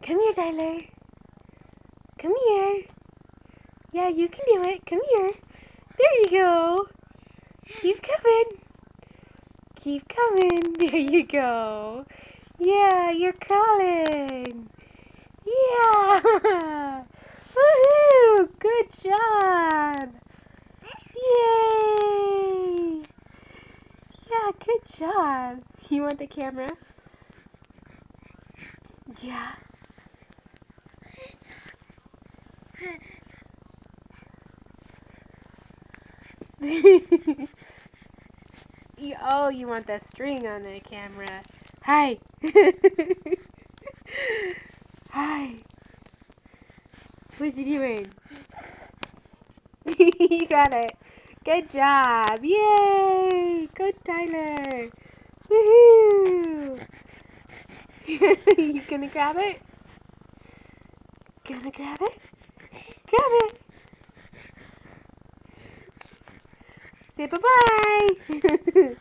Come here, Tyler. Come here. Yeah, you can do it. Come here. There you go. Keep coming. Keep coming. There you go. Yeah, you're crawling. Yeah. Woohoo! Good job. Yay. Yeah, good job. You want the camera? Yeah. Oh, you want the string on the camera. Hi. Hi. What you doing? You got it. Good job. Yay. Good, Tyler. Woohoo. You gonna grab it? Gonna grab it? Grab it. Say bye-bye.